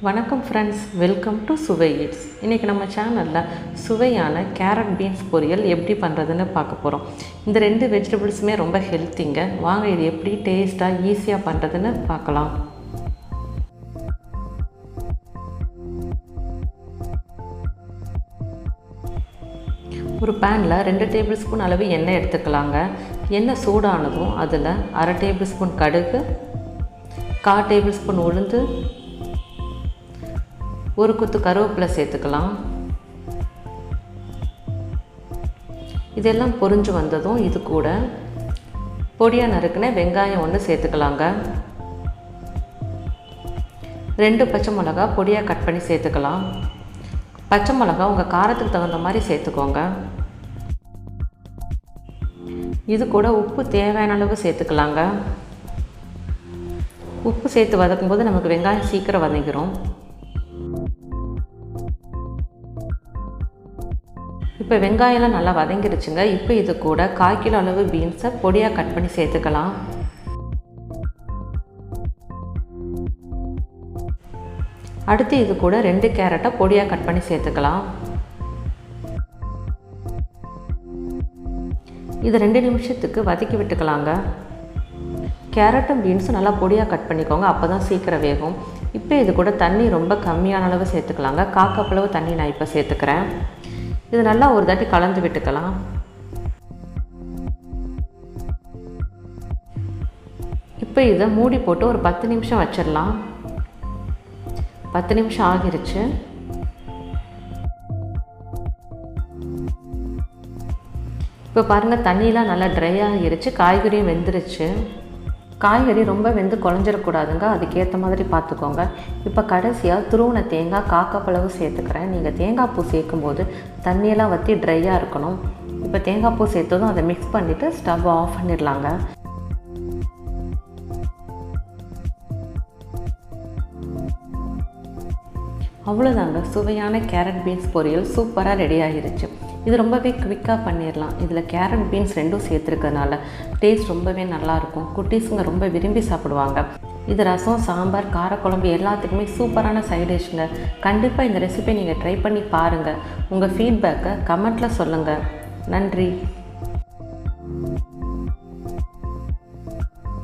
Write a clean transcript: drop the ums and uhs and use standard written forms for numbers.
வணக்கம் friends, welcome to சுவை it's. இன்றைக்கி நம்ம சேனலில் சுவையான கேரட் பீன்ஸ் பொரியல் எப்படி பண்ணுறதுன்னு பார்க்க போகிறோம். இந்த ரெண்டு வெஜிடபிள்ஸுமே ரொம்ப ஹெல்த்திங்க. வாங்க இது எப்படி டேஸ்ட்டாக ஈஸியாக பண்ணுறதுன்னு பார்க்கலாம். ஒரு பேனில் 2 டேபிள் ஸ்பூன் அளவு எண்ணெய் எடுத்துக்கலாங்க. எண்ணெய் சூடானதும் அதில் 1/2 டேபிள் ஸ்பூன் கடுகு, 1/4 டேபிள் ஸ்பூன் உளுந்து, ஒரு கொத்து கருவேப்பிலை சேர்த்துக்கலாம். இதெல்லாம் பொரிஞ்சு வந்ததும் இது கூட பொடியாக நறுக்குன வெங்காயம் 1 சேர்த்துக்கலாங்க. 2 பச்சை மிளகா பொடியாக கட் பண்ணி சேர்த்துக்கலாம். பச்சை மிளகா உங்கள் காரத்துக்கு தகுந்த மாதிரி சேர்த்துக்கோங்க. இது கூட உப்பு தேவையான அளவு சேர்த்துக்கலாங்க. உப்பு சேர்த்து வதக்கும்போது நமக்கு வெங்காயம் சீக்கிரம் வதங்கிடும். இப்போ வெங்காயம்லாம் நல்லா வதங்கிடுச்சுங்க. இப்போ இது கூட 1/4 கிலோ அளவு பீன்ஸை பொடியாக கட் பண்ணி சேர்த்துக்கலாம். அடுத்து இது கூட 2 கேரட்டை பொடியாக கட் பண்ணி சேர்த்துக்கலாம். இது 2 நிமிஷத்துக்கு வதக்கி விட்டுக்கலாங்க. கேரட்டும் பீன்ஸும் நல்லா பொடியாக கட் பண்ணிக்கோங்க, அப்போ தான் சீக்கிரம் வேகும். இப்போ இது கூட தண்ணி ரொம்ப கம்மியான அளவு சேர்த்துக்கலாங்க. 1/4 கப் அளவு தண்ணி நான் இப்போ சேர்த்துக்கிறேன். இது நல்லா ஒரு தாட்டி கலந்து விட்டுக்கலாம். இப்போ இதை மூடி போட்டு ஒரு 10 நிமிஷம் வச்சிடலாம். 10 நிமிஷம் ஆகிருச்சு. இப்போ பாருங்கள், தண்ணியெலாம் நல்லா ட்ரை ஆகிருச்சு. காய்கறியும் வெந்துருச்சு. காய்கறி ரொம்ப வெந்து குழஞ்சிடக்கூடாதுங்க, அதுக்கேற்ற மாதிரி பார்த்துக்கோங்க. இப்போ கடைசியாக துருவின தேங்காய் 1/4 கப் அளவு சேர்த்துக்கிறேன். நீங்கள் தேங்காய் பூ சேர்க்கும்போது தண்ணியெல்லாம் வற்றி ட்ரையாக இருக்கணும். இப்போ தேங்காய் பூ சேர்த்ததும் அதை மிக்ஸ் பண்ணிவிட்டு ஸ்டவ் ஆஃப் பண்ணிடலாங்க. அவ்வளோதாங்க, சுவையான கேரட் பீன்ஸ் பொரியல் சூப்பராக ரெடி ஆகிருச்சு. இது ரொம்பவே குவிக்காக பண்ணிடலாம். இதில் கேரட் பீன்ஸ் ரெண்டும் சேர்த்துருக்கனால டேஸ்ட் ரொம்பவே நல்லாயிருக்கும். குட்டீஸுங்க ரொம்ப விரும்பி சாப்பிடுவாங்க. இது ரசம், சாம்பார், காரக்குழம்பு எல்லாத்துக்குமே சூப்பரான சைட் டிஷ்ங்க. கண்டிப்பாக இந்த ரெசிபியை நீங்கள் ட்ரை பண்ணி பாருங்கள். உங்கள் ஃபீட்பேக்கை கமெண்ட்டில் சொல்லுங்கள். நன்றி.